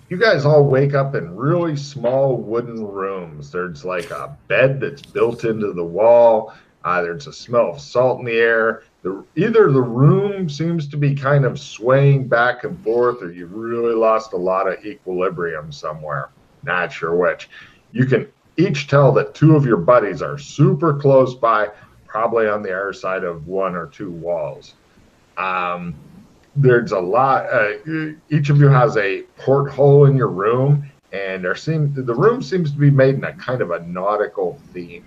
You guys all wake up in really small wooden rooms. There's like a bed that's built into the wall. There's a smell of salt in the air. Either the room seems to be kind of swaying back and forth, or you really lost a lot of equilibrium somewhere. Not sure which. You can each tell that two of your buddies are super close by, probably on the other side of one or two walls. Um, there's a lot. Each of you has a porthole in your room, and the room seems to be made in a kind of a nautical theme.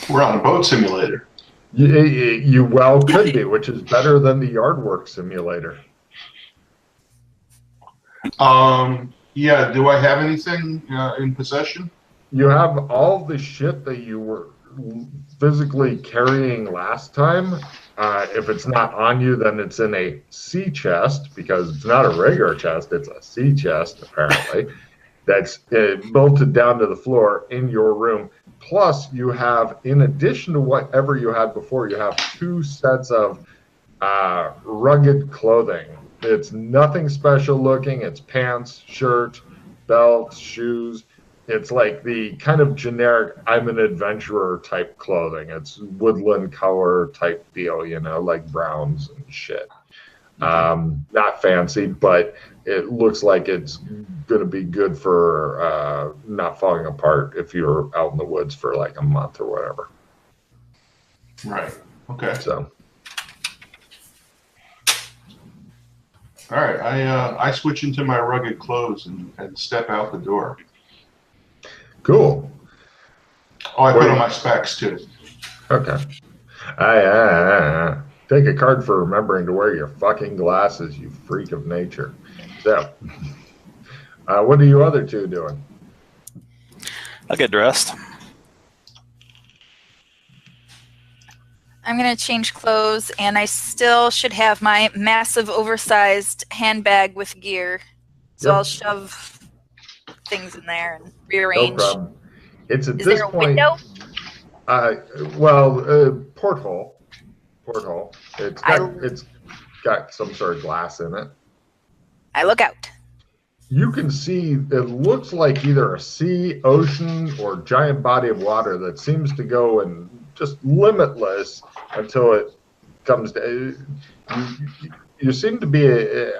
We're on a boat simulator. You well could be, which is better than the yard work simulator. Yeah. Do I have anything in possession? You have all the shit that you were physically carrying last time. If it's not on you, then it's in a sea chest, because it's not a regular chest, it's a sea chest, apparently, that's bolted down to the floor in your room. Plus, you have, in addition to whatever you had before, you have two sets of rugged clothing. It's nothing special looking. It's pants, shirt, belts, shoes. It's like the kind of generic I'm an adventurer type clothing. It's woodland color type deal, like browns and shit. Not fancy, but it looks like it's going to be good for not falling apart if you're out in the woods for like a month or whatever. Right. Okay. So. All right. I switch into my rugged clothes and step out the door. Cool. Oh, I put on my specs too. Okay. Take a card for remembering to wear your fucking glasses, you freak of nature. So, what are you other two doing? I'll get dressed. I'm going to change clothes, and I still should have my massive, oversized handbag with gear. So I'll shove things in there and rearrange. No problem. It's at Is this there a point. window? Porthole. It's got some sort of glass in it. I look out. You can see, it looks like either a sea, ocean, or giant body of water that seems to go in just limitless until it comes to. You seem to be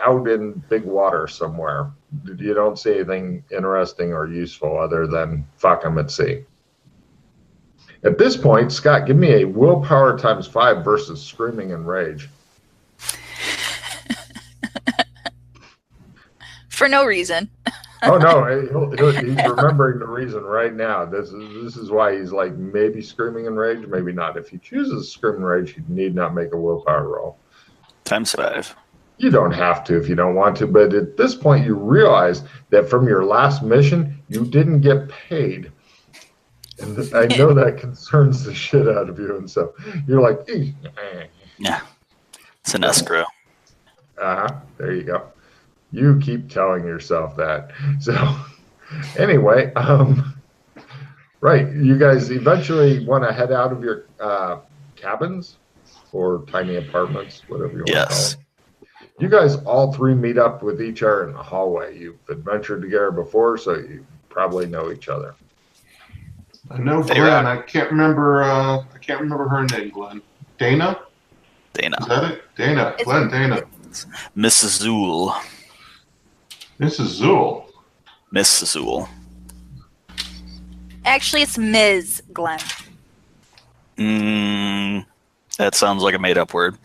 out in big water somewhere. You don't see anything interesting or useful other than fuck 'em at sea. At this point, Scott, give me a willpower times 5 versus screaming and rage. For no reason. Oh no, he's remembering the reason right now. This is why he's like maybe screaming and rage, maybe not. If he chooses scream and rage, he need not make a willpower roll. Times 5. You don't have to if you don't want to, but at this point you realize that from your last mission, you didn't get paid. And I know that concerns the shit out of you, and so you're like, yeah, it's an escrow. There you go. You keep telling yourself that. So anyway, right, you guys eventually want to head out of your cabins or tiny apartments, whatever you want to call them. You guys all three meet up with each other in the hallway. You've adventured together before, so you probably know each other. I know Glenn. I can't remember her name. Glenn. Dana. Is that it? Dana. Glenn. Dana. Mrs. Zool. Mrs. Zool. Miss Zool. Actually, it's Ms. Glenn. That sounds like a made-up word.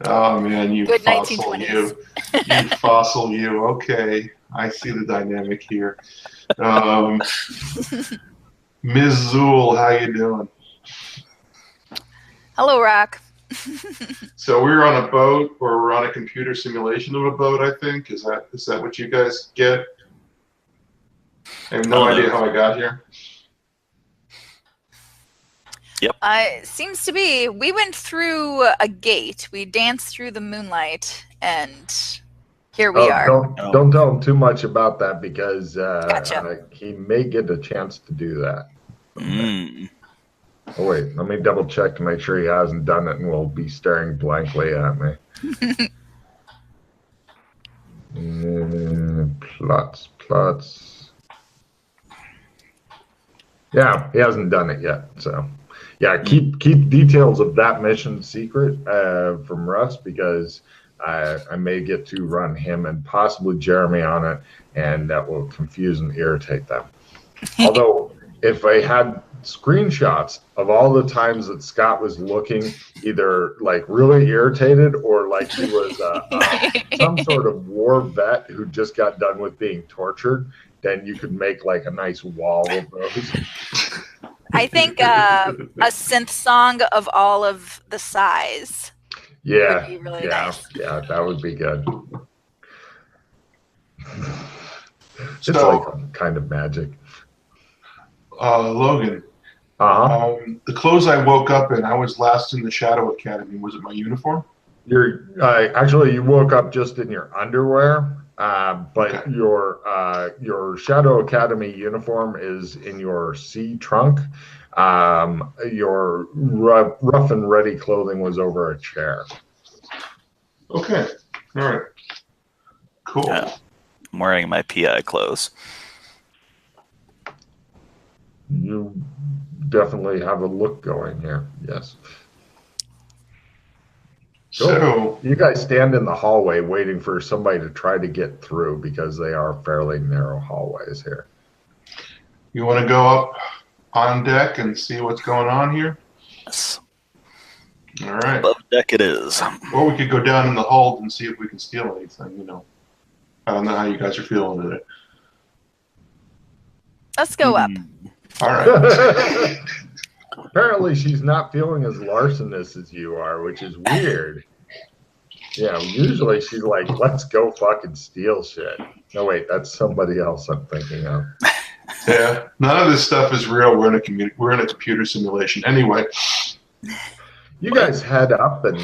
Oh man, you Good fossil 1920s. you fossil you. Okay, I see the dynamic here. Ms. Zool, how you doing? Hello, Rock. So we're on a boat, or we're on a computer simulation of a boat. I think is that what you guys get? I have no idea how I got here. Yep. It seems to be. We went through a gate. We danced through the moonlight, and here we are. Don't tell him too much about that, because Gotcha. he may get a chance to do that. Oh wait, let me double check to make sure he hasn't done it, and will be staring blankly at me. Plots. Yeah, he hasn't done it yet. So, yeah, keep details of that mission secret from Russ, because I may get to run him and possibly Jeremy on it, and that will confuse and irritate them. Although, if I had screenshots of all the times that Scott was looking either like really irritated or like he was some sort of war vet who just got done with being tortured, then you could make like a nice wall of those. I think a synth song of all of the size. Yeah, would be really nice. Yeah, that would be good. It's So, like kind of magic. Logan, the clothes I woke up in, I was last in the Shadow Academy. Was it my uniform? You're actually, you woke up just in your underwear, but Okay. your Shadow Academy uniform is in your C trunk. Your rough and ready clothing was over a chair. Okay. All right. Cool. Yeah. I'm wearing my PI clothes. You definitely have a look going here. Yes. So, You guys stand in the hallway waiting for somebody to try to get through, because they are fairly narrow hallways here. you want to go up on deck and see what's going on here? Yes. All right. Above deck it is. Or we could go down in the hold and see if we can steal anything, you know. I don't know how you guys are feeling today. Let's go up. All right. Apparently, she's not feeling as larcenous as you are, which is weird. Yeah, usually she's like, let's go fucking steal shit. No, wait, that's somebody else I'm thinking of. Yeah, none of this stuff is real. We're in a computer simulation. Anyway. You guys head up and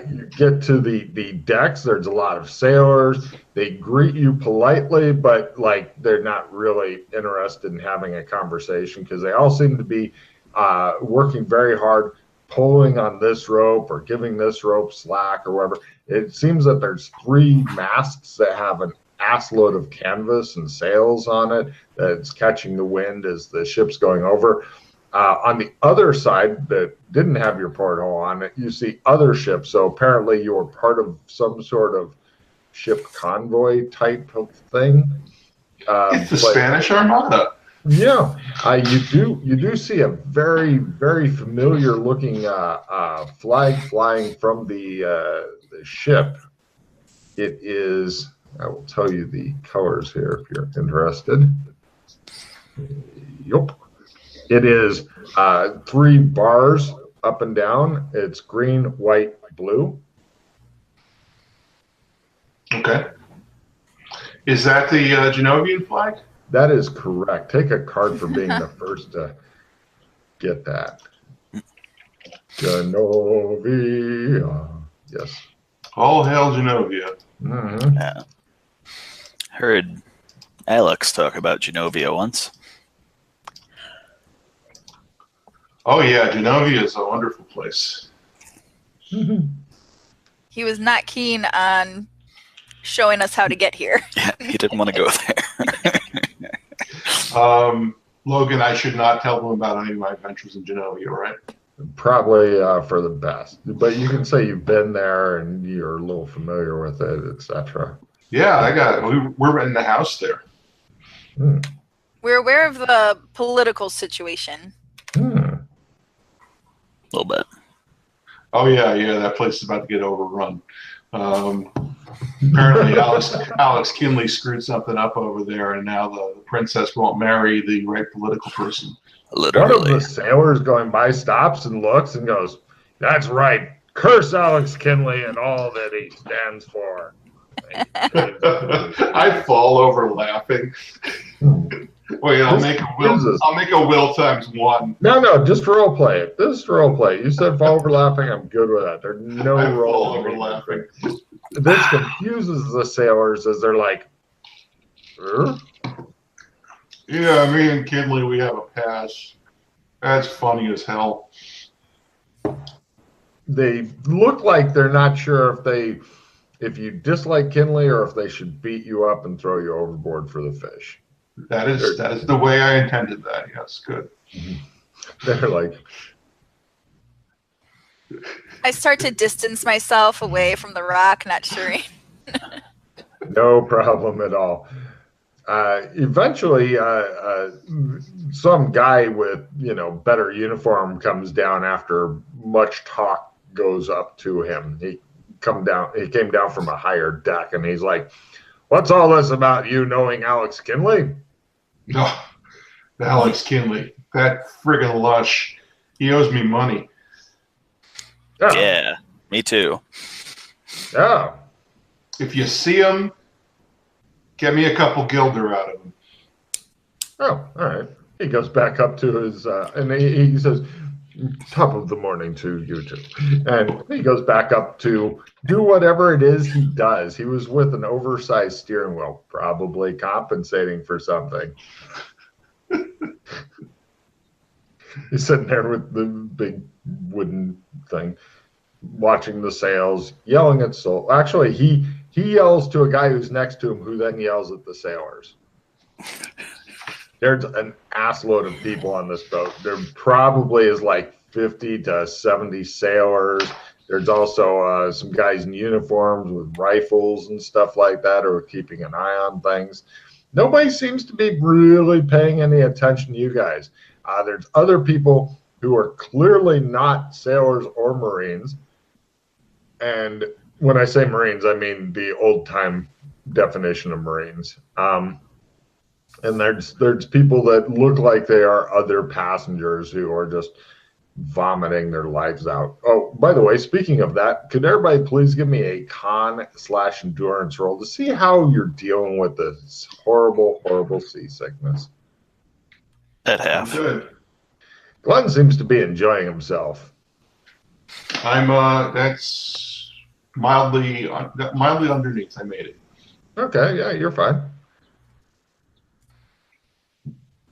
you get to the decks. There's a lot of sailors. They greet you politely, but like they're not really interested in having a conversation, because they all seem to be working very hard, pulling on this rope or giving this rope slack or whatever. It seems that there's 3 masts that have an assload of canvas and sails on it that's catching the wind as the ship's going over. On the other side that didn't have your porthole on it, you see other ships. So apparently you're part of some sort of ship convoy type of thing. It's the Spanish Armada. Yeah, you do see a very, very familiar looking flag flying from the ship. It is, I will tell you the colors here if you're interested. Yup. It is 3 bars up and down. It's green, white, blue. Okay. Is that the Genovian flag? That is correct. Take a card for being the first to get that. Genovia. Yes. All hail Genovia. Mm-hmm. Yeah. Heard Alex talk about Genovia once. Oh yeah, Genovia is a wonderful place. He was not keen on showing us how to get here. Yeah, he didn't want to go there. Logan, I should not tell them about any of my adventures in Genovia, right? Probably for the best. But you can say you've been there and you're a little familiar with it, etc. Yeah, we're renting a house there. We're aware of the political situation. Hmm. A little bit. Oh yeah, that place is about to get overrun. Apparently, Alex Kinley screwed something up over there, and now the princess won't marry the right political person. Literally. One of the sailors going by stops and looks and goes, "That's right. Curse Alex Kinley and all that he stands for." I fall over laughing. Wait, I'll make a will times 1. No, just role play it. This is role play. You said fall over laughing. I'm good with that. There's no I role fall over laughing. This confuses the sailors as they're like, Yeah, me and Kinley, we have a pass. That's funny as hell. They look like they're not sure if you dislike Kinley or if they should beat you up and throw you overboard for the fish. That is the way I intended that. Yes, good. They're like, I start to distance myself away from the rock, not sure. no problem at all. Eventually, some guy with better uniform comes down after much talk goes up to him. He came down from a higher deck, and he's like, "What's all this about you knowing Alex Kinley?" No, Alex Kinley, that friggin' lush. He owes me money. Oh, Yeah, me too. yeah. If you see him, get me a couple guilder out of him. Oh, all right. He goes back up to his, and he says, "Top of the morning to you too." And he goes back up to do whatever it is he does. He was with an oversized steering wheel, probably compensating for something. He's sitting there with the big wooden thing, watching the sails, yelling at Sol. Actually, he yells to a guy who's next to him, who then yells at the sailors. There's an assload of people on this boat. There probably is like 50 to 70 sailors. There's also some guys in uniforms with rifles and stuff like that who are keeping an eye on things. Nobody seems to be really paying any attention to you guys. There's other people who are clearly not sailors or Marines. And when I say Marines, I mean the old-time definition of Marines. And there's people that look like they are other passengers who are just vomiting their lives out. Oh, by the way, speaking of that, could everybody please give me a con/endurance roll to see how you're dealing with this horrible, horrible seasickness? At half. Good. Glenn seems to be enjoying himself. That's mildly underneath. I made it. Okay, yeah, you're fine.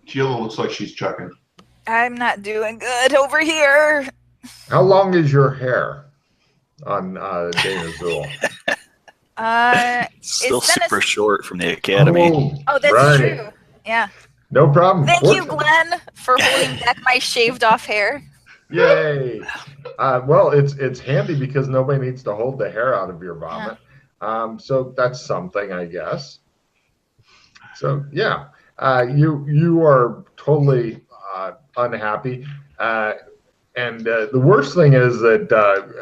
Sheila looks like she's chucking. I'm not doing good over here. How long is your hair on Dana Zool? Still It's been super short from the academy. Oh, that's right. true. Yeah. No problem. Thank you, Glenn, for holding back my shaved off hair. Yay! Well, it's handy because nobody needs to hold the hair out of your vomit. So that's something, I guess. So yeah, you are totally unhappy, and the worst thing is that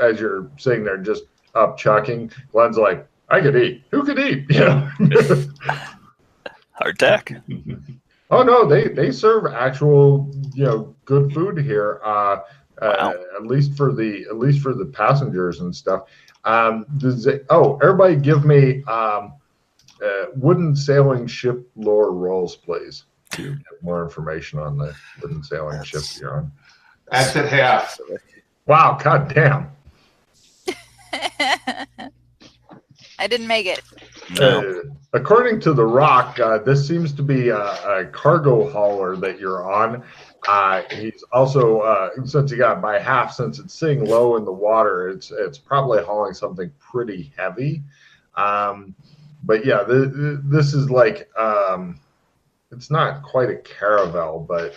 as you're sitting there just up chucking, Glenn's like, "I could eat. Who could eat?" You know. Hardtack. Oh no, they serve actual good food here. Wow. At least for the passengers and stuff. Everybody give me wooden sailing ship lore rolls, please. To get more information on the wooden sailing ship you're on. That's at half. Wow, god damn. I didn't make it. No. According to The Rock, this seems to be a cargo hauler that you're on. He's also, since he got it by half, since it's sitting low in the water, it's probably hauling something pretty heavy. But yeah, this is like, it's not quite a caravel, but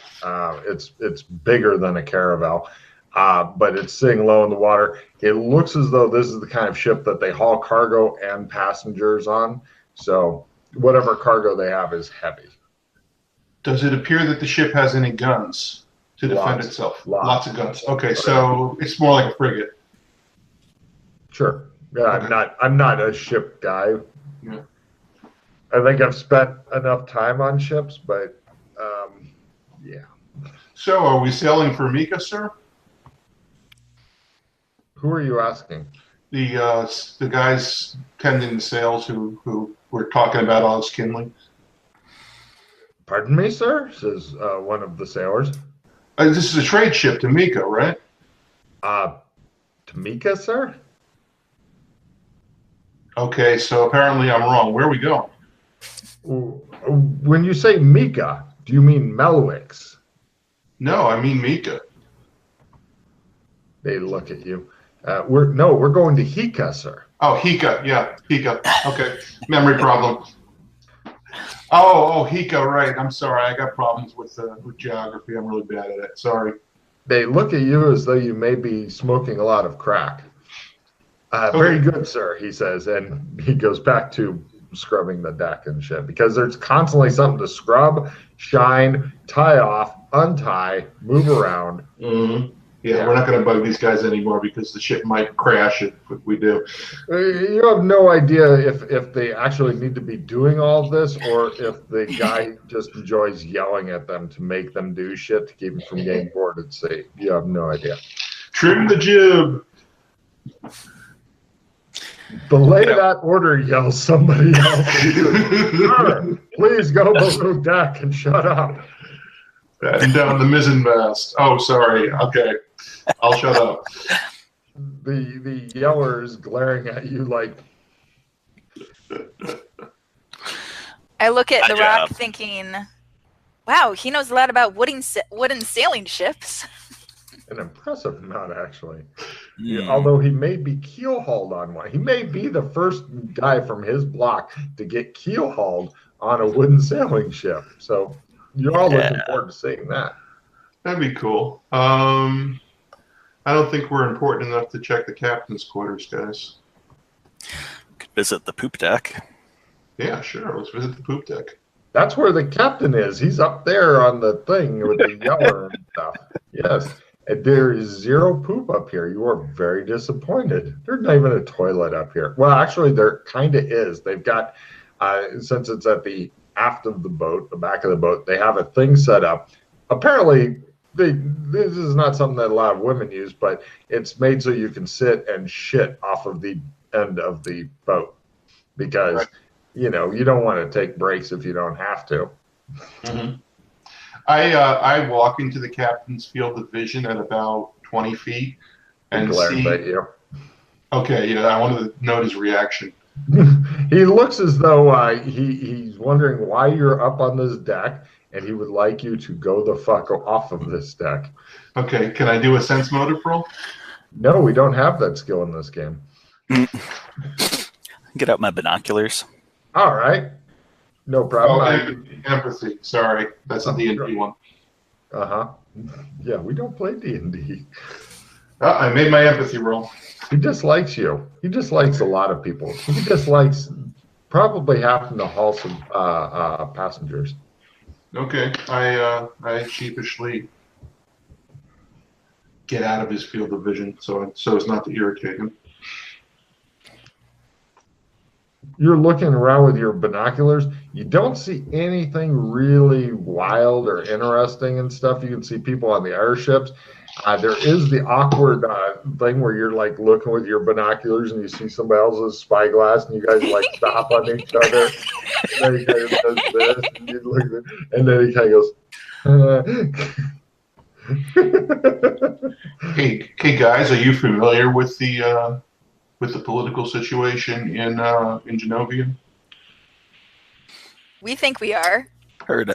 it's bigger than a caravel. But it's sitting low in the water. It looks as though this is the kind of ship that they haul cargo and passengers on. So whatever cargo they have is heavy. Does it appear that the ship has any guns to defend Lots. itself? Lots. Lots of guns. Okay, so it's more like a frigate. Sure. Yeah, Okay. I'm not a ship guy. Yeah. I think I've spent enough time on ships, but yeah. So are we sailing for Mika, sir? Who are you asking? The guys tending the sails who were talking about Alex Kinley. Pardon me, sir, says one of the sailors. This is a trade ship to Mika, right? Tamika, sir? Okay, so apparently I'm wrong. Where are we going? When you say Mika, do you mean Melwix? No, I mean Mika. They look at you. We're going to Hika, sir. Oh, Hika. Yeah, Hika. Okay. Memory problem. Oh, Hika, right. I'm sorry. I got problems with geography. I'm really bad at it. Sorry. They look at you as though you may be smoking a lot of crack. Very good, sir, he says, and he goes back to scrubbing the deck and shit because there's constantly something to scrub, shine, tie off, untie, move around. Mm-hmm. Yeah, we're not going to bug these guys anymore because the ship might crash if we do. You have no idea if they actually need to be doing all this or if the guy just enjoys yelling at them to make them do shit to keep them from getting bored at sea. You have no idea. Trim the jib. Belay that order, yells somebody else. Sir, please go below deck and shut up. And down the mizzen mast. Oh, sorry. Okay. I'll shut up. The yeller is glaring at you like. I look at the rock thinking, wow, he knows a lot about wooden sailing ships. An impressive amount, actually. Although he may be keel hauled on one. He may be the first guy from his block to get keel hauled on a wooden sailing ship. So you're all looking forward to seeing that. That'd be cool. I don't think we're important enough to check the captain's quarters, guys. Could visit the poop deck. Yeah, sure. Let's visit the poop deck. That's where the captain is. He's up there on the thing with the yeller and stuff. Yes. And there is zero poop up here. You are very disappointed. There's not even a toilet up here. Well, actually, there kind of is. They've got, since it's at the aft of the boat, the back of the boat, they have a thing set up. Apparently, this is not something that a lot of women use, but it's made so you can sit and shit off of the end of the boat because, you don't want to take breaks if you don't have to. Mm-hmm. I walk into the captain's field of vision at about 20 feet and see. At you. Okay, yeah, I wanted to note his reaction. He looks as though he's wondering why you're up on this deck, and he would like you to go the fuck off of this deck. Okay, can I do a sense motive roll? No, we don't have that skill in this game. Get out my binoculars. All right. No problem. Empathy. Sorry, that's a D&D one. Uh-huh. Yeah, we don't play D&D. I made my empathy roll. He dislikes you. He dislikes a lot of people. He dislikes probably half of the Halsum passengers. Okay, I sheepishly get out of his field of vision so as not to irritate him. You're looking around with your binoculars. You don't see anything really wild or interesting and stuff. You can see people on the airships. There is the awkward thing where you're like looking with your binoculars and you see somebody else's spyglass and you guys like stop on each other. And then he kind of does this and you look at it, and then he kind of goes. Hey guys, are you familiar with the political situation in Genovia? We think we are. Heard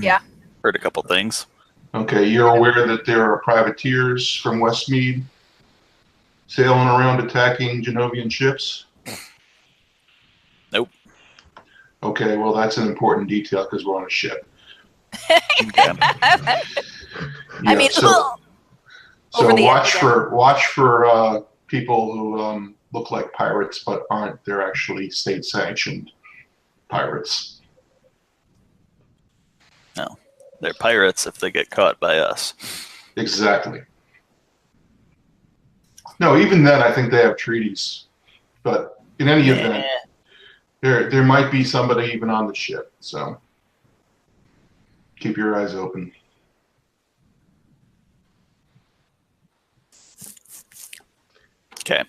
Yeah. Heard a couple things. Okay, you're aware that there are privateers from Westmead sailing around attacking Genovian ships? Nope. Okay, well that's an important detail because we're on a ship. Okay. I mean, so watch for people who look like pirates but aren't. They're actually state-sanctioned pirates. No, they're pirates if they get caught by us. Exactly. No, even then, I think they have treaties. But in any event, there might be somebody even on the ship. So keep your eyes open. Okay.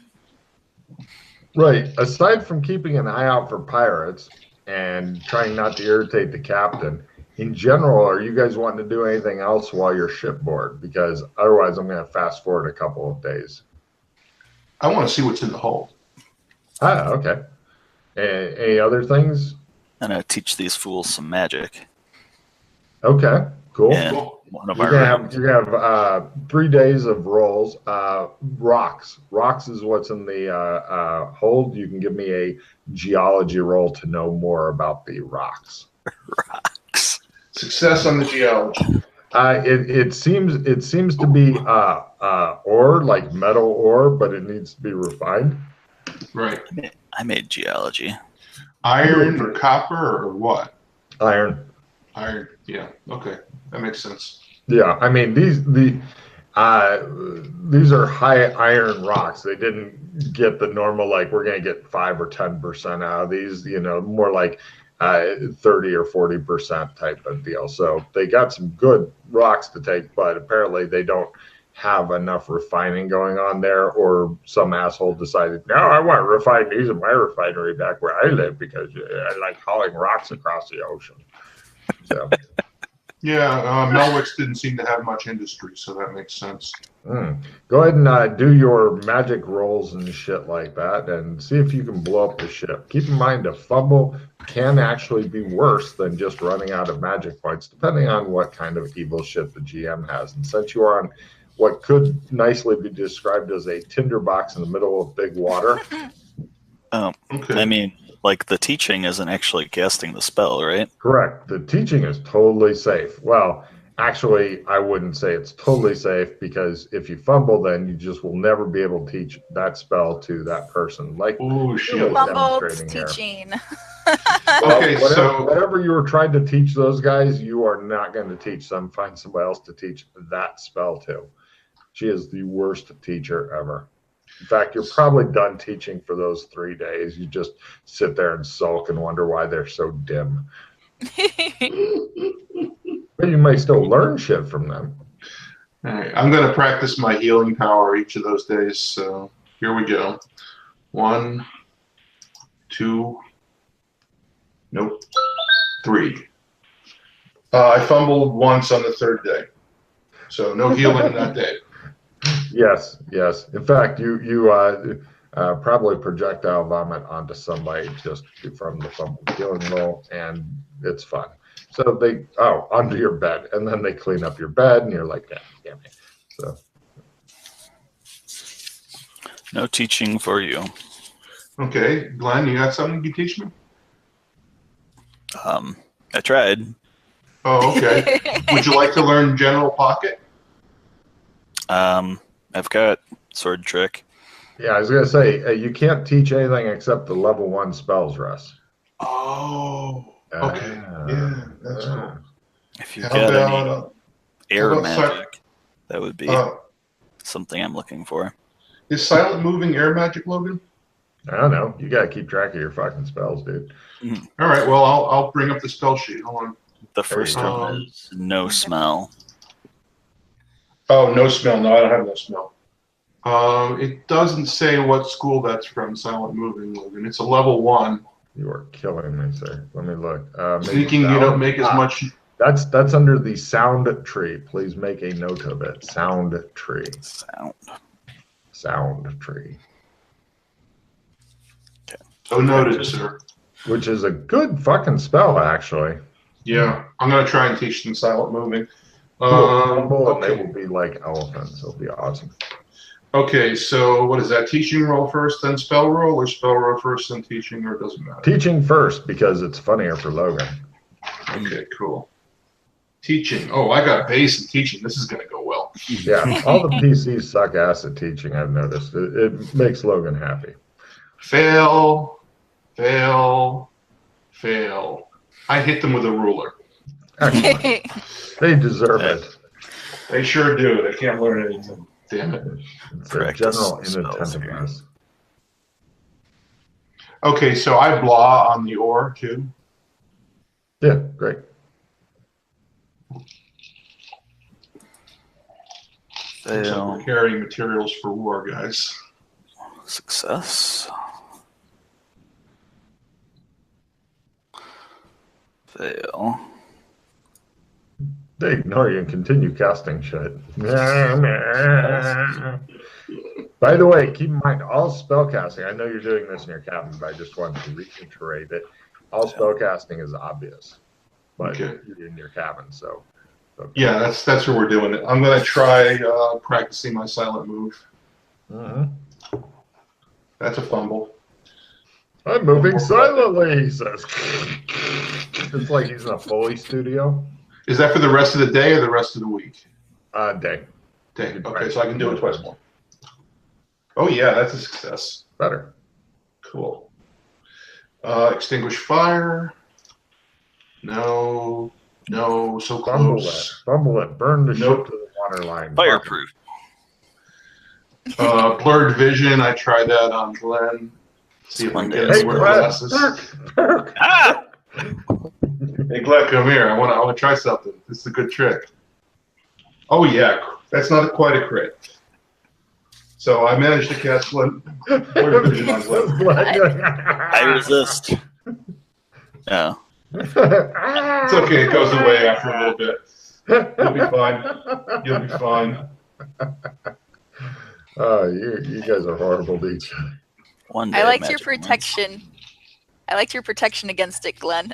Right. Aside from keeping an eye out for pirates and trying not to irritate the captain, in general, are you guys wanting to do anything else while you're shipboard? Because otherwise, I'm going to fast forward a couple of days. I want to see what's in the hold. Ah, okay. Any other things? I'm gonna teach these fools some magic. Okay, cool. And Cool. one of You're our gonna have rooms. you're gonna have 3 days of rolls. Rocks. Rocks is what's in the hold. You can give me a geology roll to know more about the rocks. Rocks. Success on the geology. It seems to be ore, like metal ore, but it needs to be refined. Right. I made geology. Iron or copper or what? Iron. Iron. Yeah. Okay. That makes sense. Yeah, I mean these are high iron rocks. They didn't get the normal like we're gonna get 5 or 10% out of these. More like 30 or 40% type of deal. So they got some good rocks to take, but apparently they don't have enough refining going on there, or some asshole decided, no, I want to refine these in my refinery back where I live because I like hauling rocks across the ocean. So. Yeah, Melwicks didn't seem to have much industry, so that makes sense. Go ahead and do your magic rolls and shit like that and see if you can blow up the ship. Keep in mind, a fumble can actually be worse than just running out of magic points, depending on what kind of evil shit the GM has. And since you are on what could nicely be described as a tinderbox in the middle of big water. Okay. I mean, like the teaching isn't actually casting the spell, right? Correct. The teaching is totally safe. Well, actually, I wouldn't say it's totally safe, because if you fumble, then you just will never be able to teach that spell to that person. Like Oh, shit. Fumbled demonstrating here. teaching. Okay, so whatever you were trying to teach those guys, you are not going to teach them. Find somebody else to teach that spell to. She is the worst teacher ever. In fact, you're probably done teaching for those 3 days. You just sit there and sulk and wonder why they're so dim. But you may still learn shit from them. all right, I'm going to practice my healing power each of those days. So here we go. 1, 2, nope, 3. I fumbled once on the 3rd day, so no healing that day. Yes. In fact, you probably projectile vomit onto somebody just from the fumble healing roll, and it's fun. So onto your bed, and then they clean up your bed, and you're like, damn it. So No teaching for you. Okay, Glenn, you got something you can teach me? I tried. Oh, okay. Would you like to learn General Pocket? I've got sword trick. yeah, I was gonna say you can't teach anything except the level 1 spells, Russ. Oh, okay. Yeah, that's cool. If you How got about any air how about magic, that would be something I'm looking for. is silent moving air magic, Logan? I don't know. You gotta keep track of your fucking spells, dude. All right. Well, I'll bring up the spell sheet. Hold on. The first one is no smell. Oh, no smell. No, I don't have no smell. It doesn't say what school that's from. Silent moving, Logan. It's a level 1. You are killing me, sir. Let me look. Thinking you don't make as much. That's under the sound tree. Please make a note of it. Sound tree. Sound tree. So noted, sir. Which is a good fucking spell, actually. Yeah, I'm gonna try and teach them silent moving. And they Okay. will be like elephants. It'll be awesome. Okay, so what is that? Teaching roll first, then spell roll, or spell roll first, then teaching, or it doesn't matter? Teaching first, because it's funnier for Logan. Okay, cool. Teaching. Oh, I got a base in teaching. This is gonna go well. Yeah, all the PCs suck ass at teaching, I've noticed. It makes Logan happy. Fail, fail, fail. I hit them with a ruler. Excellent. They deserve it. They sure do. They can't learn anything. Damn it. It's a Practice general spells here. inattentiveness. Okay, so I blah on the ore too. Yeah, great. Looks like we're carrying materials for war, guys. Success. Fail. They ignore you and continue casting shit. By the way, keep in mind, all spellcasting, I know you're doing this in your cabin, but I just wanted to reiterate it. All spellcasting is obvious, but Okay. you're in your cabin, so Okay. Yeah, that's where we're doing it. I'm gonna try practicing my silent move. That's a fumble. I'm moving silently, he says. It's like he's in a Foley studio. Is that for the rest of the day or the rest of the week? Day. Day. Okay, so I can do it twice more. Oh yeah, that's a success. Better. Cool. Extinguish fire. No, so close. Fumble it. Burn the Nope. ship to the water line. Fireproof. Blurred vision. I tried that on Glenn. See if I can get him Hey, to wear Glenn. glasses. Perk. Ah! Hey, Glenn, come here. I want to try something. This is a good trick. Oh yeah, that's not quite a crit. So I managed to cast Blurred vision on Glenn. I resist. No. It's okay. It goes away after a little bit. You'll be fine. You'll be fine. Oh, you guys are horrible to each other. One day I liked your magic wins. protection. I liked your protection against it, Glenn.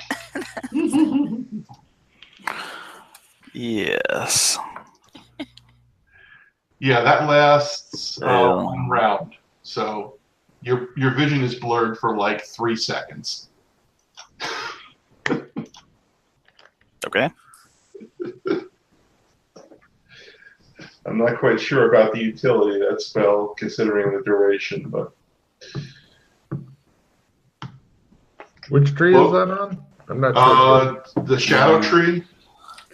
Yes. Yeah, that lasts Yeah. 1 round. So your vision is blurred for like 3 seconds. Okay. I'm not quite sure about the utility of that spell, considering the duration, but Which tree is that on? I'm not sure. the shadow tree.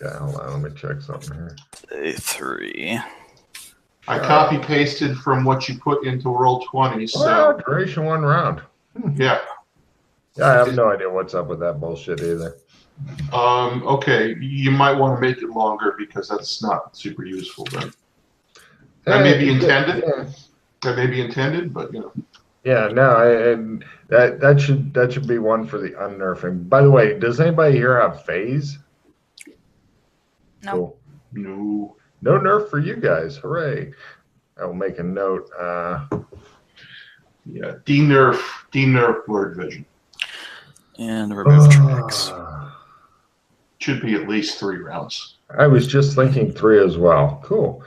Okay, hold on. Let me check something here. Day 3. I copy pasted from what you put into Roll20, so Well, duration 1 round. yeah. Yeah, I have no idea what's up with that bullshit either. Okay, you might want to make it longer because that's not super useful then. That may be intended. Yeah. That may be intended, but you know. Yeah, no, that should be one for the unnerfing. By the way, does anybody here have phase? No. Cool. No. No nerf for you guys. Hooray. I will make a note. Yeah, de-nerf blurred vision. And remove tracks. Should be at least 3 rounds. I was just thinking 3 as well. Cool.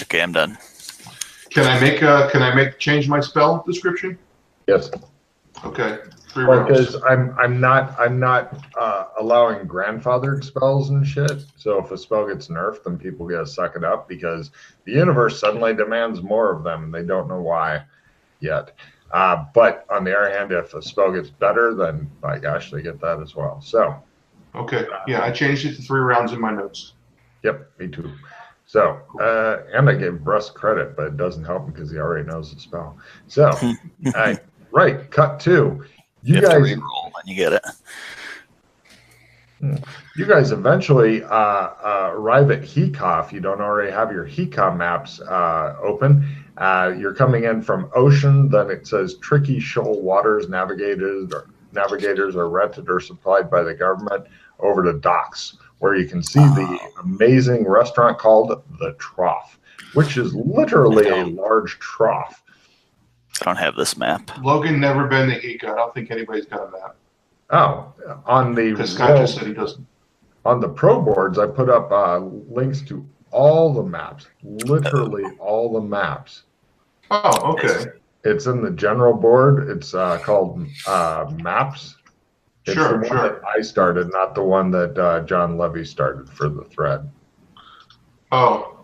Okay, I'm done. Can I change my spell description? Yes. Okay, 3 rounds. Because I'm not allowing grandfathered spells and shit. So if a spell gets nerfed, then people gotta suck it up because the universe suddenly demands more of them and they don't know why yet. But on the other hand, if a spell gets better, then by gosh, they get that as well. So Okay, yeah, I changed it to 3 rounds in my notes. yep, me too. So and I gave Russ credit, but it doesn't help him because he already knows the spell. So right, cut 2. You have to reroll and you get it. You guys eventually arrive at Hekov. If you don't already have your Hekov maps open. You're coming in from ocean. Then it says tricky shoal waters. Navigators are rented or supplied by the government over to docks, where you can see the amazing restaurant called The Trough, which is literally a large trough. I don't have this map. Logan never been to Hika. I don't think anybody's got a map. Oh, on the Because Scott just said he doesn't. On the pro boards, I put up links to all the maps, literally all the maps. Oh, okay. It's in the general board. It's called Maps. It's the one that I started, not the one that John Levy started for the thread. Oh.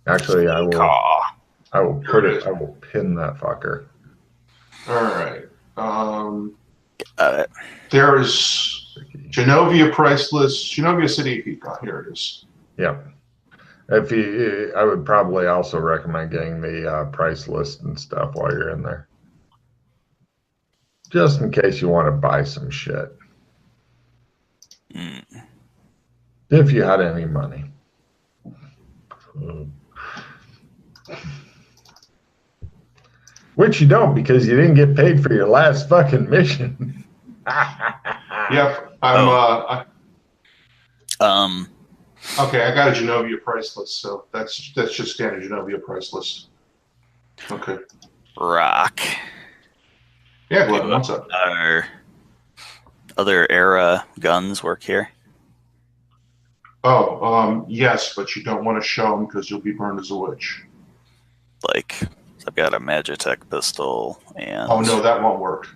Actually, I will put it. I will pin that fucker. All right. Got it. There's Genovia price list. Genovia City of Hika. Here it is. Yeah. I would probably also recommend getting the price list and stuff while you're in there, just in case you want to buy some shit. If you had any money. Which you don't, because you didn't get paid for your last fucking mission. Yep. Okay, I got a Genovia price list, so that's just standard Genovia price list. Okay. Rock. Yeah, Glenn, what's up? Our other era guns work here. Oh, yes, but you don't want to show them because you'll be burned as a witch. Like, I've got a Magitech pistol and Oh no, that won't work.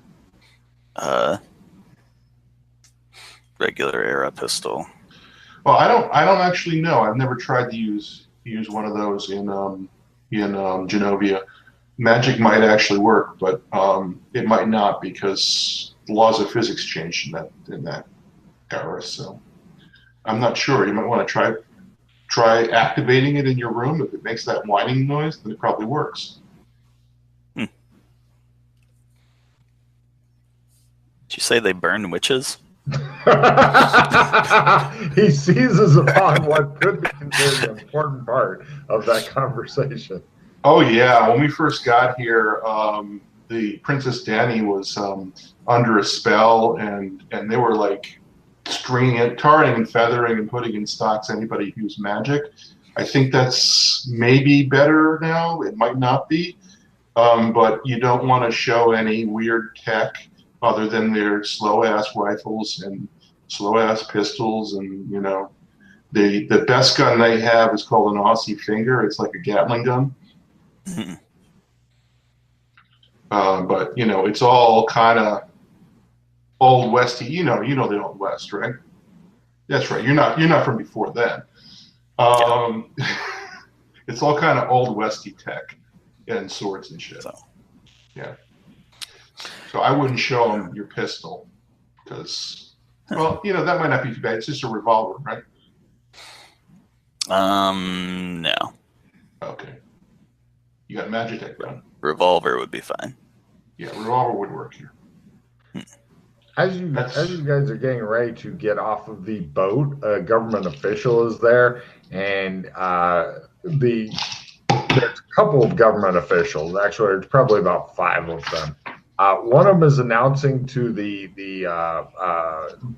Regular era pistol. Well, I don't actually know. I've never tried to use one of those in Genovia. Magic might actually work, but it might not because the laws of physics changed in that era. So I'm not sure. You might want to try activating it in your room. If it makes that whining noise, then it probably works. Did you say they burn witches? He seizes upon what could be considered an important part of that conversation. Oh yeah, when we first got here, the Princess Danny was under a spell, and they were like stringing it, tarring and feathering, and putting in stocks anybody who used magic. I think that's maybe better now. It might not be, but you don't want to show any weird tech other than their slow ass rifles and slow ass pistols, and the best gun they have is called an Aussie Finger. It's like a Gatling gun. But it's all kind of old westy. You know the old west, right? That's right. You're not from before then. It's all kind of old westy tech and swords and shit. Yeah. So I wouldn't show them your pistol because, well, that might not be too bad. It's just a revolver, right? No. Okay. You got a Magitech gun. Revolver would be fine. Yeah, revolver would work here. As you guys are getting ready to get off of the boat, a government official is there, and there's a couple of government officials. Actually, there's probably about 5 of them. One of them is announcing to the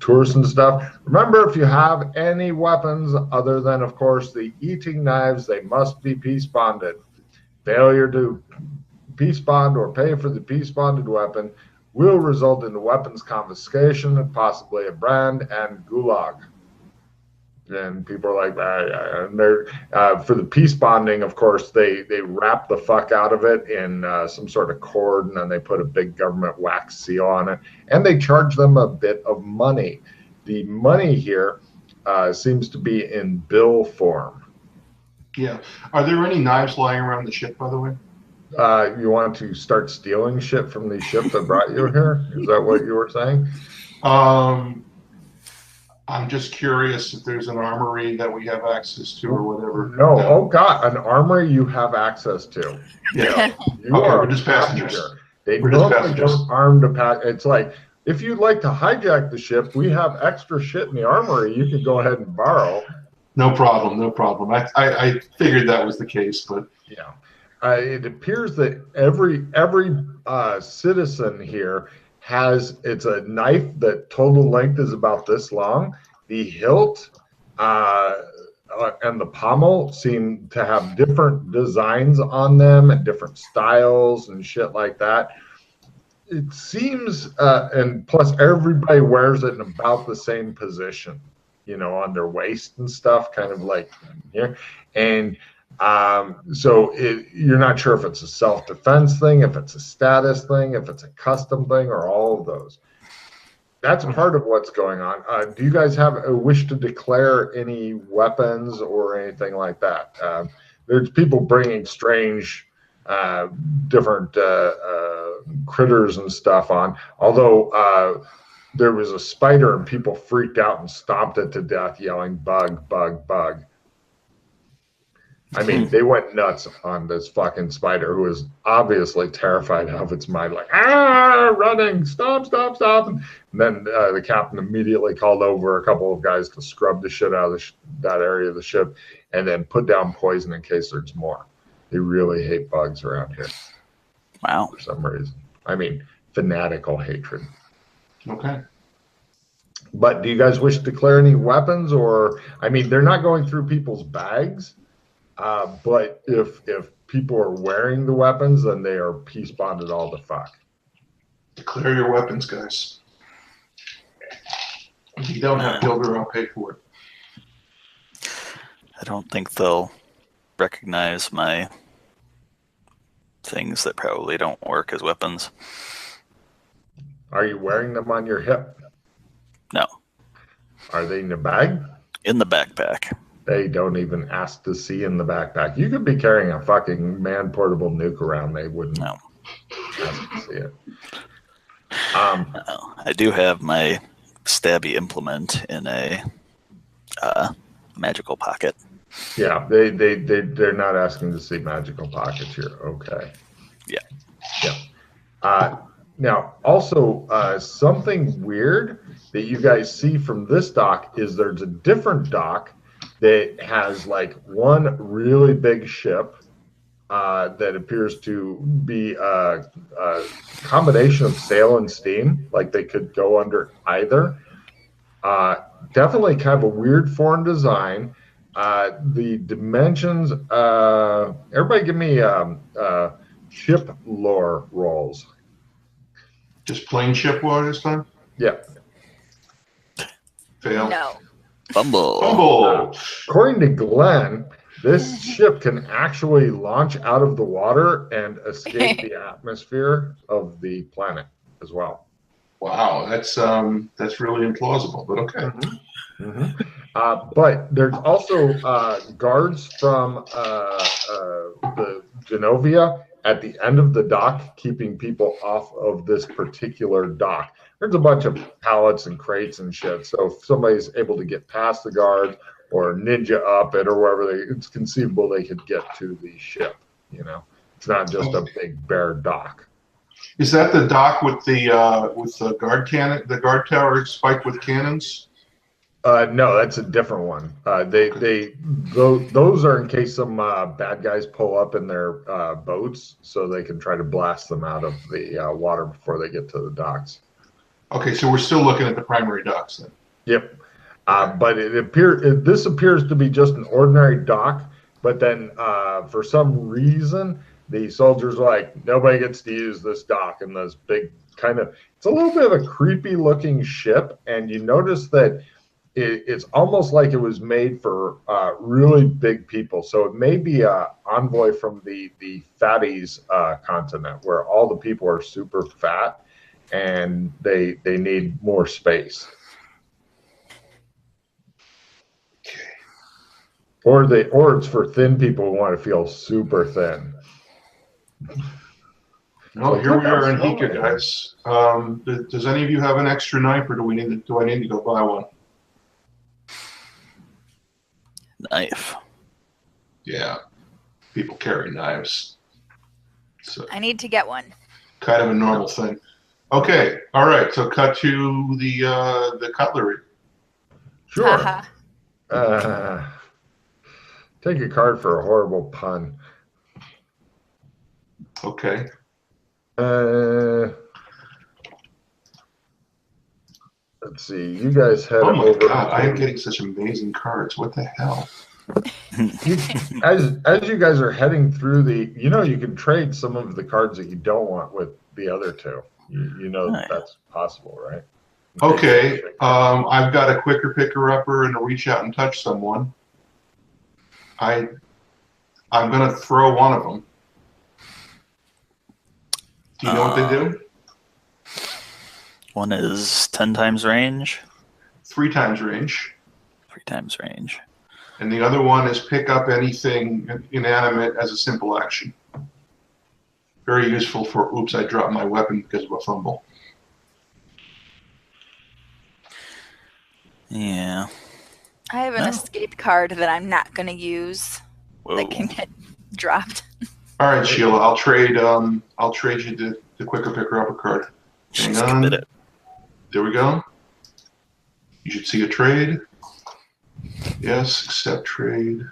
tourists and stuff, remember, if you have any weapons other than, of course, the eating knives, they must be peace bonded. Failure to peace bond or pay for the peace bonded weapon will result in weapons confiscation and possibly a brand and gulag. And people are like, and they're for the peace bonding, of course, they wrap the fuck out of it in some sort of cord, and then they put a big government wax seal on it, and they charge them a bit of money. The money here seems to be in bill form. Yeah. Are there any knives lying around the ship, by the way? You want to start stealing shit from the ship that brought you here? Is that what you were saying? I'm just curious if there's an armory that we have access to or whatever. No. Oh God, an armory you have access to. Yeah. You Okay, are we're just passengers. They We're just normally passengers. don't arm to pack. It's like, if you'd like to hijack the ship, we have extra shit in the armory you could go ahead and borrow. No problem. I figured that was the case, but Yeah. It appears that every citizen here it's a knife that total length is about this long. The hilt and the pommel seem to have different designs on them and different styles and shit like that. It seems, and plus everybody wears it in about the same position, on their waist and stuff, kind of like here. And so you're not sure if it's a self-defense thing, if it's a status thing, if it's a custom thing, or all of those. That's part of what's going on. Do you guys have a wish to declare any weapons or anything like that? There's people bringing strange, different critters and stuff on. Although there was a spider and people freaked out and stomped it to death, yelling "bug, bug, bug." I mean, they went nuts on this fucking spider, who was obviously terrified of its mind, like, running, stop. And then the captain immediately called over a couple of guys to scrub the shit out of that area of the ship and then put down poison in case there's more. They really hate bugs around here. Wow. For some reason. I mean, fanatical hatred. okay. But do you guys wish to declare any weapons? Or, I mean, they're not going through people's bags. But if people are wearing the weapons, then they are peace bonded all the fuck. Declare your weapons, guys. If you don't have Gilder, I'll pay for it. I don't think they'll recognize my things that probably don't work as weapons. Are you wearing them on your hip? No. Are they in the bag? In the backpack. They don't even ask to see in the backpack. You could be carrying a fucking man-portable nuke around. They wouldn't No. ask to see it. No. I do have my stabby implement in a magical pocket. Yeah, they're not asking to see magical pockets here. Okay. Yeah. Now, also, something weird that you guys see from this dock is there's a different dock that has like one really big ship that appears to be a combination of sail and steam, like they could go under either. Definitely kind of a weird foreign design. The dimensions, everybody give me ship lore rolls. Just plain ship lore this time? Yeah. Fail. No. Fumble. Fumble! According to Glenn, this ship can actually launch out of the water and escape the atmosphere of the planet as well. Wow, that's really implausible, but okay. But there's also guards from the Genovia at the end of the dock, keeping people off of this particular dock. There's a bunch of pallets and crates and shit. So if somebody's able to get past the guards or ninja up it or wherever it's conceivable they could get to the ship. You know, it's not just a big bare dock. Is that the dock with the guard cannon, the guard tower spiked with cannons? No, that's a different one. Those are in case some bad guys pull up in their boats, so they can try to blast them out of the water before they get to the docks. Okay, so we're still looking at the primary docks then. Yep. But this appears to be just an ordinary dock. But then, for some reason, the soldiers are like, nobody gets to use this dock, and this big kind of, it's a little bit of a creepy looking ship, and you notice that it's almost like it was made for really big people. So it may be an envoy from the fatties continent, where all the people are super fat and they need more space. Okay. Or it's for thin people who want to feel super thin. Well, here we are in Hika, guys. Does any of you have an extra knife, or do I need to go buy one? Knife. Yeah, people carry knives. So I need to get one. kind of a normal thing. Okay, all right. So cut to the cutlery. Sure. Haha. Take a card for a horrible pun. Okay. Let's see. You guys head Oh my over. God, I am getting such amazing cards. What the hell? As you guys are heading through you can trade some of the cards that you don't want with the other two. You know that's possible, right? Okay. I've got a quicker picker-upper and a reach out and touch someone. I'm going to throw one of them. Do you know what they do? One is 10 times range. 3 times range. 3 times range. And the other one is pick up anything inanimate as a simple action. Very useful for, oops, I dropped my weapon because of a fumble. Yeah. I have an escape card that I'm not going to use Whoa. that can get dropped. All right, Sheila, I'll trade you the quicker picker-upper card. Hang She's on. committed. There we go. You should see a trade. Yes, accept trade.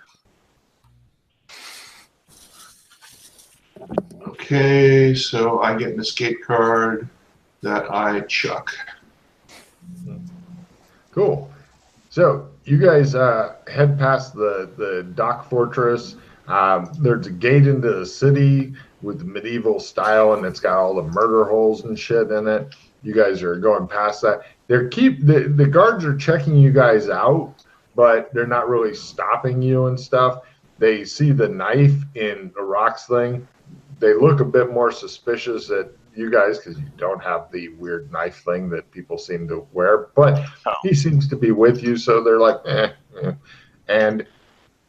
Okay, so I get an escape card that I chuck. Cool. So you guys head past the dock fortress. There's a gate into the city with medieval style, and it's got all the murder holes and shit in it. You guys are going past that. The guards are checking you guys out, but they're not really stopping you and stuff. They see the knife in the rocks thing. They look a bit more suspicious at you guys because you don't have the weird knife thing that people seem to wear, but he seems to be with you, so they're like, eh. And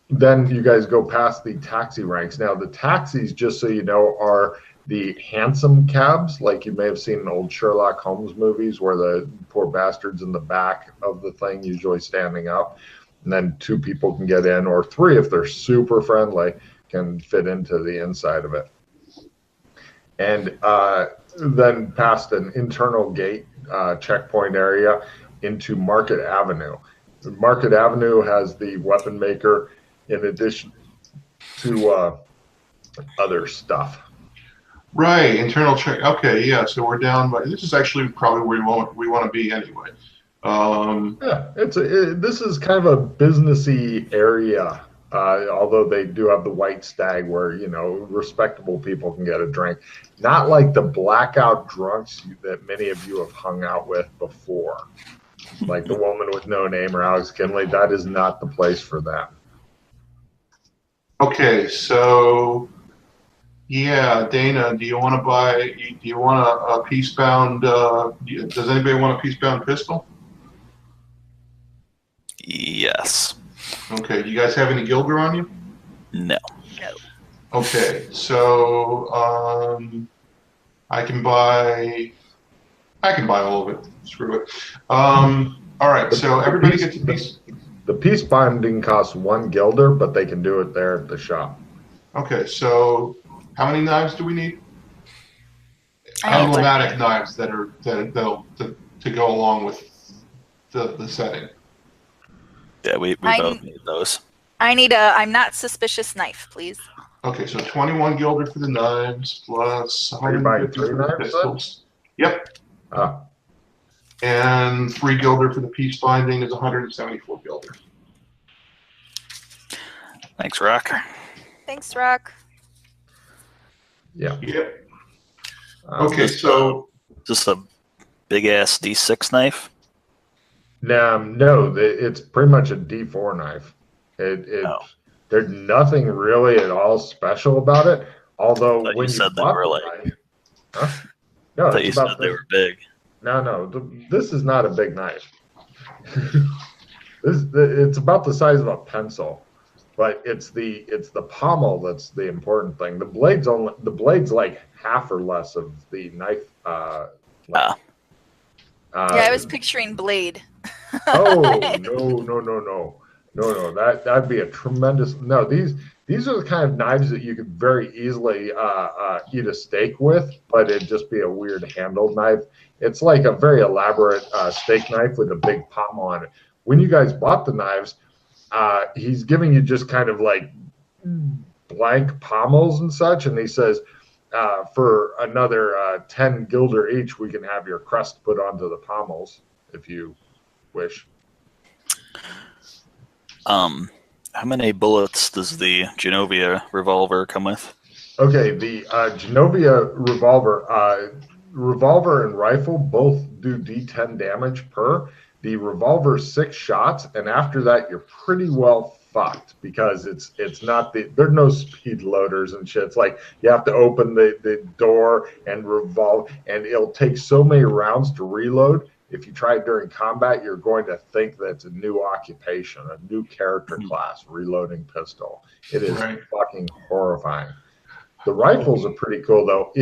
then you guys go past the taxi ranks. Now, the taxis, just so you know, are the hansom cabs, like you may have seen in old Sherlock Holmes movies where the poor bastards in the back of the thing usually standing up, and then 2 people can get in, or 3 if they're super friendly can fit into the inside of it. And then past an internal gate checkpoint area into Market Avenue. Market Avenue has the weapon maker in addition to other stuff. Right, internal check. Okay, yeah. So we're down by. This is actually probably where we want to be anyway. Yeah, this is kind of a businessy area. Although they do have the White Stag where, respectable people can get a drink. Not like the blackout drunks that many of you have hung out with before. Like the woman with no name or Alex Kinley. That is not the place for them. Okay, so, yeah, Dana, do you want to buy, do you want a piece-bound, does anybody want a piece-bound pistol? Yes. Okay, do you guys have any Gilder on you? No. Okay, so I can buy all of it. Screw it. All right, so everybody gets a piece. The piece binding costs 1 Gilder, but they can do it there at the shop. Okay, so how many knives do we need? Emblematic knives that'll to go along with the setting. Yeah, we both need those. I need a I'm not suspicious knife, please. Okay, so 21 Gilder for the knives plus 150 for the pistols. Yep. Ah. And 3 Gilder for the piece binding is 174 Gilder. Thanks, Rock. Thanks, Rock. Yeah. Yep. Okay, so just a big ass D6 knife. No, it's pretty much a D4 knife. There's nothing really at all special about it. Although when you said they were like, knife, huh? No, I thought you said they were big. No, this is not a big knife. It's about the size of a pencil, but it's the pommel that's the important thing. The blade's like half or less of the knife. Yeah, I was picturing blade. Oh no! That'd be a tremendous no. These are the kind of knives that you could very easily eat a steak with, but it'd just be a weird handled knife. It's like a very elaborate steak knife with a big pommel on it. When you guys bought the knives, he's giving you just kind of like blank pommels and such, and he says, for another 10 Gilder each, we can have your crest put onto the pommels if you wish. How many bullets does the Genovia revolver come with? Okay, the Genovia revolver and rifle both do D10 damage per. The revolver's 6 shots, and after that you're pretty well fucked because it's not there's no speed loaders and shit. It's like you have to open the door and revolve, and it'll take so many rounds to reload. If you try it during combat, you're going to think that it's a new occupation, a new character class, reloading pistol. It is fucking horrifying. The rifles are pretty cool, though.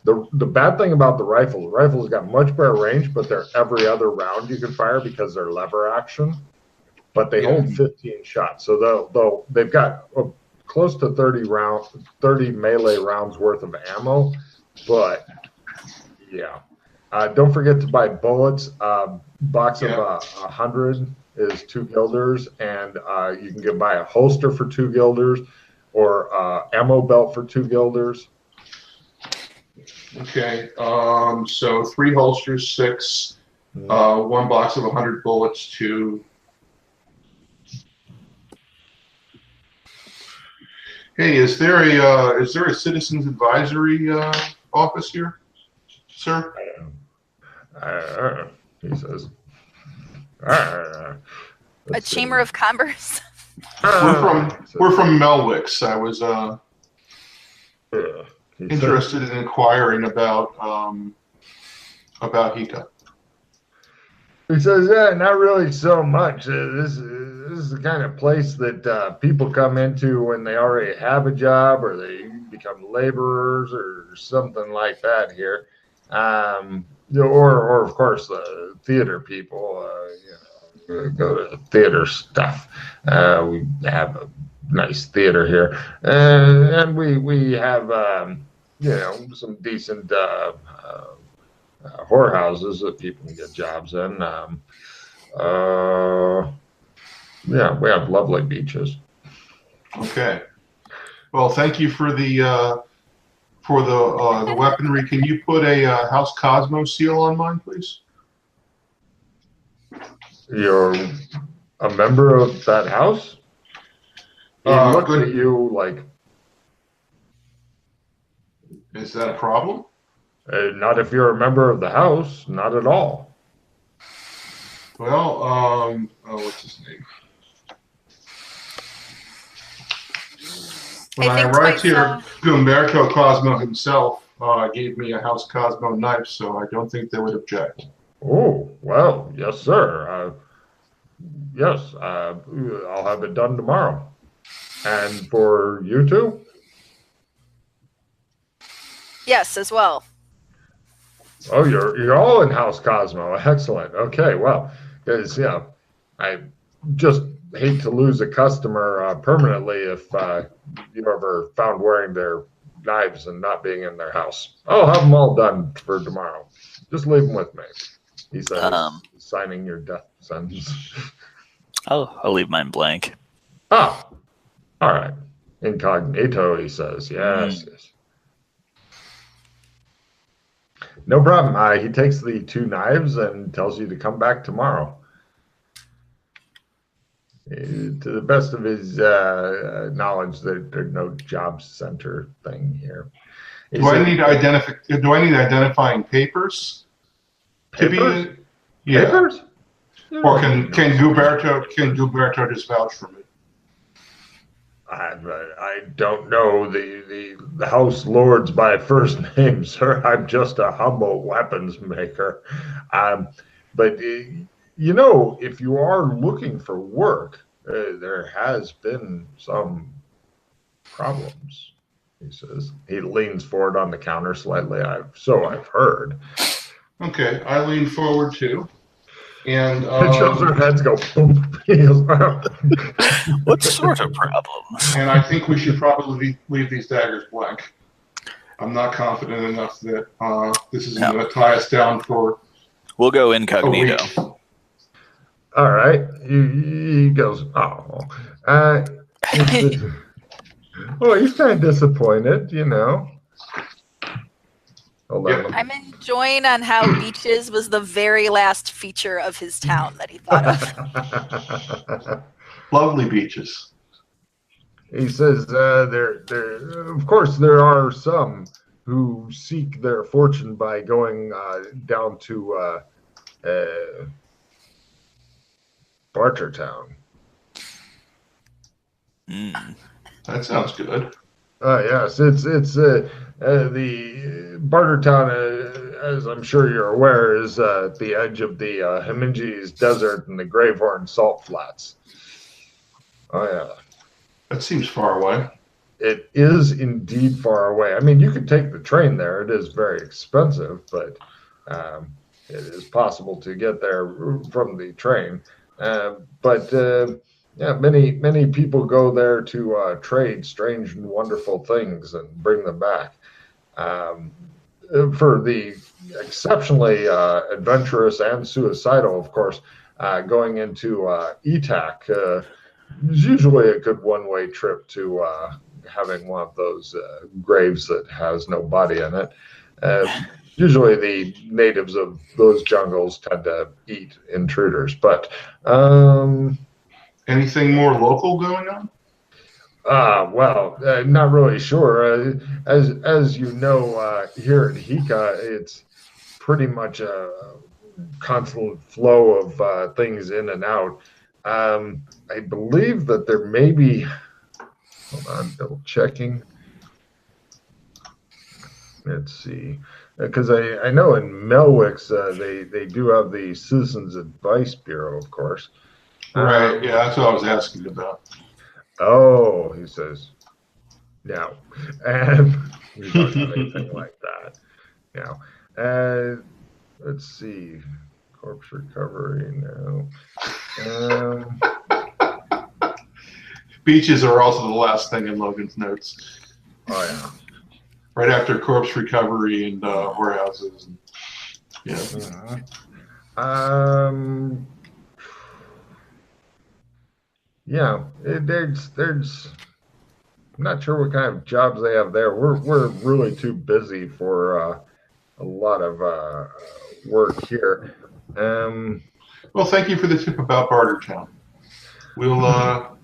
The bad thing about the rifles got much better range, but they're every other round you can fire because they're lever action. But they hold 15 shots, so they've got close to 30 melee rounds worth of ammo. But yeah. Don't forget to buy bullets. Box of 100 is 2 Gilders, and you can buy a holster for 2 Gilders or ammo belt for 2 Gilders. Okay, so 3 holsters, 6, 1 box of 100 bullets, 2. Hey, is there a citizens advisory office here, sir? He says, A chamber of commerce? We're from Melwicks. I was Yeah. interested in inquiring about Hika. He says, yeah, not really so much. This is the kind of place that people come into when they already have a job or they become laborers or something like that here. Or of course, the theater people, go to theater stuff. We have a nice theater here. And we have, some decent whorehouses that people can get jobs in. Yeah, we have lovely beaches. Okay. Well, thank you for the weaponry. Can you put a House Cosmo seal on mine, please? You're a member of that house? He looked at you like... Is that a problem? Not if you're a member of the house, not at all. Well, what's his name? When I arrived here, Gumberto Cosmo himself gave me a House Cosmo knife, so I don't think they would object. Oh, well, yes, sir. Yes, I'll have it done tomorrow. And for you two? Yes, as well. Oh, you're all in House Cosmo. Excellent. Okay, well, because I just hate to lose a customer permanently if you're ever found wearing their knives and not being in their house. I'll have them all done for tomorrow. Just leave them with me. He says, signing your death sentence. I'll leave mine blank. Ah, all right. Incognito, he says. Yes, yes. No problem. He takes the two knives and tells you to come back tomorrow. To the best of his knowledge, there's no job center thing here. Do I need identifying papers? Papers? Yeah. Papers? Or can Gilberto just vouch for me? I don't know the house lords by first name, sir. I'm just a humble weapons maker. But if you are looking for work, there has been some problems, he says. He leans forward on the counter slightly. I've heard. Okay, I lean forward too. And their heads go boom. What sort of problems? And I think we should probably leave these daggers blank. I'm not confident enough that this is going to tie us down for. We'll go incognito. All right. He goes, oh. Well, he's kind of disappointed, Hold on. I'm enjoying on how beaches was the very last feature of his town that he thought of. Lovely beaches. He says there of course there are some who seek their fortune by going down to Bartertown. That sounds good. Yes, it's the Bartertown, as I'm sure you're aware, is at the edge of the Himinges Desert and the Gravehorn Salt Flats. Oh yeah, that seems far away. It is indeed far away. I mean, you could take the train there. It is very expensive, but it is possible to get there from the train. Yeah, many people go there to trade strange and wonderful things and bring them back. For the exceptionally adventurous and suicidal, of course, going into ETAC is usually a good one-way trip to having one of those graves that has no body in it. Usually the natives of those jungles tend to eat intruders, but... anything more local going on? Well, not really sure. As you know, here at Hika, it's pretty much a constant flow of things in and out. I believe that there may be. Hold on, double checking. Let's see, because I know in Melwick's they do have the Citizens Advice Bureau, of course. Right. Yeah, that's what I was asking about. Oh, he says no, and we don't have anything like that. Now, let's see, corpse recovery now. Beaches are also the last thing in Logan's notes. Oh yeah. Right after corpse recovery and whorehouses. And, yeah. Mm-hmm. Yeah. There's. I'm not sure what kind of jobs they have there. We're really too busy for a lot of work here. Well, thank you for the tip about Bartertown.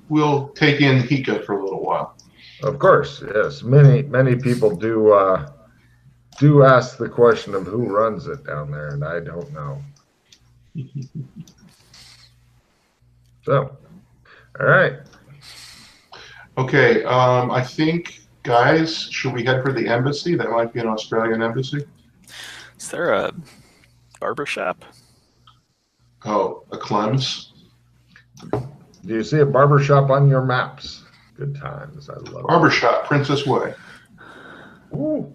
We'll take in Hika for a little while. Of course, yes. Many people do ask the question of who runs it down there, and I don't know. So, all right. Okay, I think, guys, should we head for the embassy? That might be an Australian embassy. Is there a barber shop? Oh, a Clem's. Do you see a barber shop on your maps? Good times. I love it. Barbershop, Princess Way. Ooh.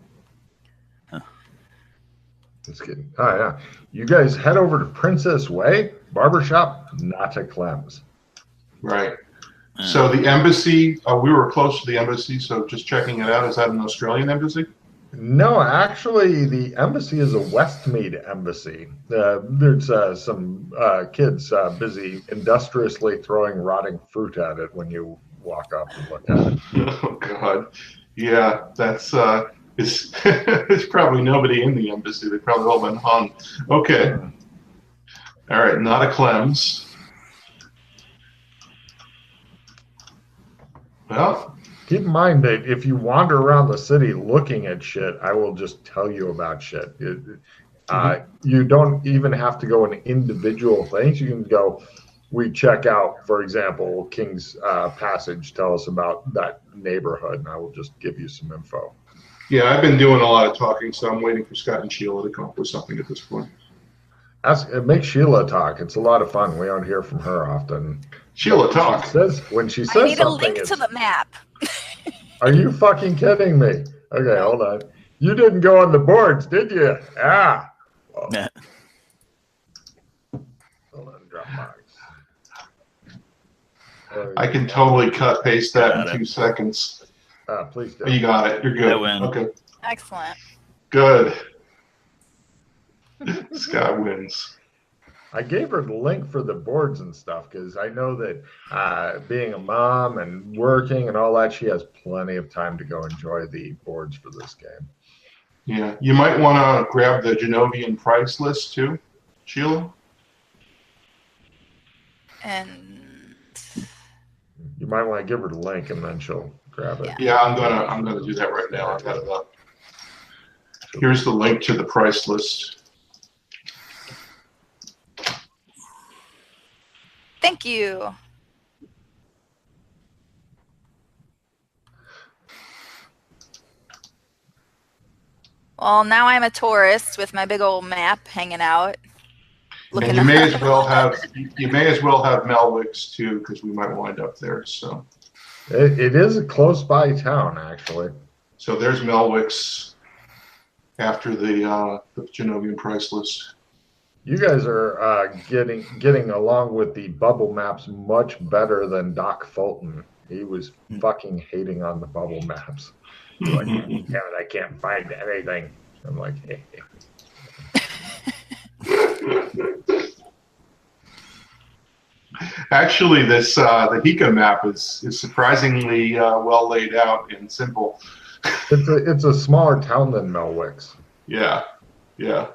Just kidding. Oh, yeah. You guys head over to Princess Way, barbershop, not to Clem's. Right. So the embassy, we were close to the embassy, so just checking it out. Is that an Australian embassy? No, actually, the embassy is a Westmead embassy. There's some kids busy industriously throwing rotting fruit at it when you walk up and look at it. Oh, God. Yeah, that's, there's probably nobody in the embassy. They've probably all been hung. Okay. All right, not a Clem's. Well, keep in mind that if you wander around the city looking at shit, I will just tell you about shit. You don't even have to go in individual things. You can go, we check out, for example, King's Passage, tell us about that neighborhood, and I will just give you some info. Yeah, I've been doing a lot of talking, so I'm waiting for Scott and Sheila to come up with something at this point. Make Sheila talk. It's a lot of fun. We don't hear from her often. Sheila, talk. When she says I need something, a link to the map. Are you fucking kidding me? Okay, hold on. You didn't go on the boards, did you? Ah. Well, Yeah. hold on, Dropbox. I can totally cut paste that in 2 seconds. Please do. Oh, you got it. You're good. I win. Okay. Excellent. Good. Scott wins. I gave her the link for the boards and stuff because I know that being a mom and working and all that, she has plenty of time to go enjoy the boards for this game. Yeah, you might want to grab the Genovian price list too, Sheila. And You might want to give her the link and then she'll grab it. Yeah, I'm gonna do that right now. I've got it up. Here's the link to the price list. thank you. Well, now I'm a tourist with my big old map hanging out. And you may as well have Melwick's too, because we might wind up there. So it is a close by town, actually. So there's Melwick's after the Genovian price list. You guys are getting along with the bubble maps much better than Doc Fulton. He was fucking hating on the bubble maps. Like, damn it, I can't find anything. I'm like, hey. Actually, this the Hika map is surprisingly well laid out and simple. It's a smaller town than Melwick's. Yeah, yeah.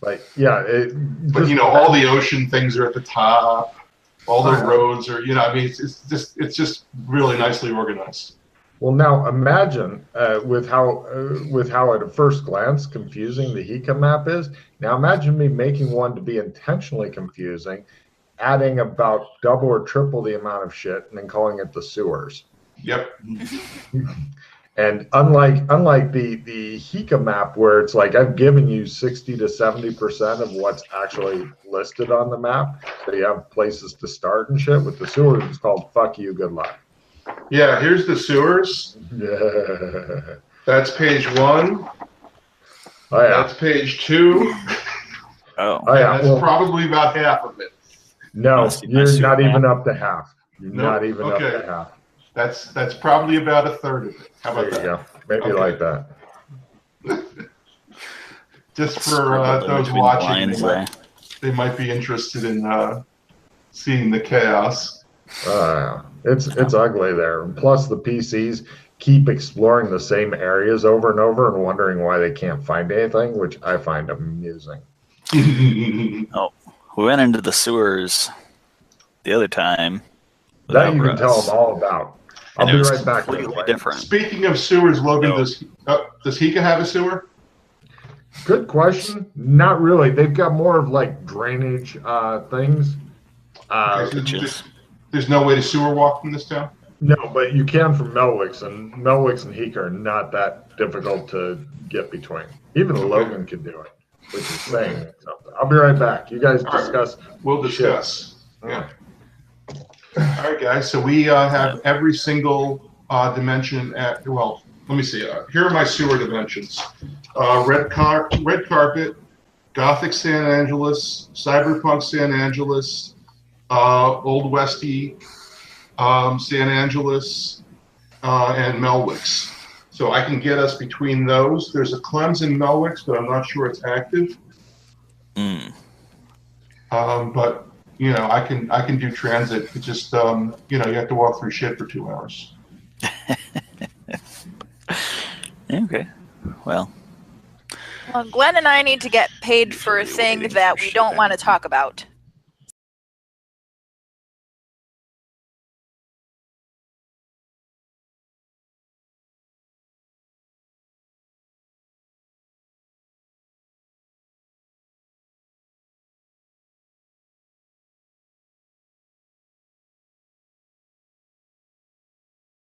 Like, yeah. But you know, all the ocean things are at the top. All the roads are, I mean, it's just really nicely organized. Well, now imagine with how at a first glance confusing the Hika map is. Now imagine me making one to be intentionally confusing, adding about double or triple the amount of shit and then calling it the sewers. Yep. And unlike the Hika map, where it's like I've given you 60 to 70% of what's actually listed on the map, so you have places to start and shit. With the sewers, it's called "fuck you, good luck." Yeah, here's the sewers. Yeah. That's page 1. Oh yeah. That's page 2. Oh, Oh yeah. That's probably about half of it. No, Must be my you're sewer not map. even up to half. You're Nope. not even up Okay. to half. That's probably about a third of it. How There about you that? go. Maybe Okay. like that. Just for Scribbled in those between the watching, lines there. they might be interested in seeing the chaos. It's ugly there. And plus, the PCs keep exploring the same areas over and over and wondering why they can't find anything, which I find amusing. Oh, we went into the sewers the other time. That you without can tell Russ, them all about. I'll and it be was right back. By the completely way. different. Speaking of sewers, Logan, No. does Hika have a sewer? Good question. Not really. They've got more of like drainage things. Okay, so Bitches. there's no way to sewer walk from this town? No, but you can from Melwicks, and Melwicks and Hika are not that difficult to get between. Even Logan can do it, which is saying something. I'll be right back. You guys All right. discuss. We'll discuss. Yeah. All right, guys. So we have every single dimension at, well, let me see. Here are my sewer dimensions. Red carpet, Gothic San Angeles, Cyberpunk San Angeles, Old Westy San Angeles, and Melwicks. So I can get us between those. There's a Clemson Melwicks, but I'm not sure it's active. Mm. But you know, I can do transit. It's just you know, you have to walk through shit for 2 hours. Okay. Well, Well, Glenn and I need to get paid for a thing that we don't want to talk about.